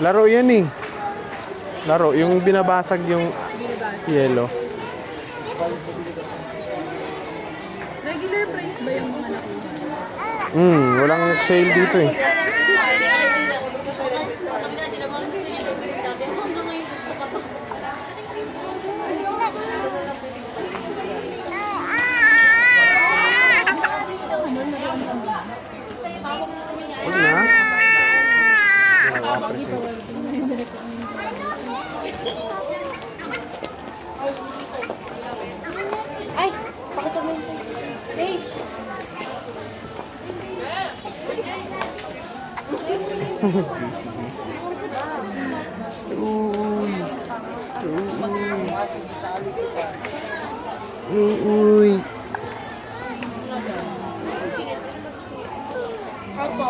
Laro yan eh. Laro, yung binabasag yung yellow. Regular price ba yung mga nakuha? Walang sale dito eh. Huwag na. Ay, pakita mo yung... Hey! Uy. Opo.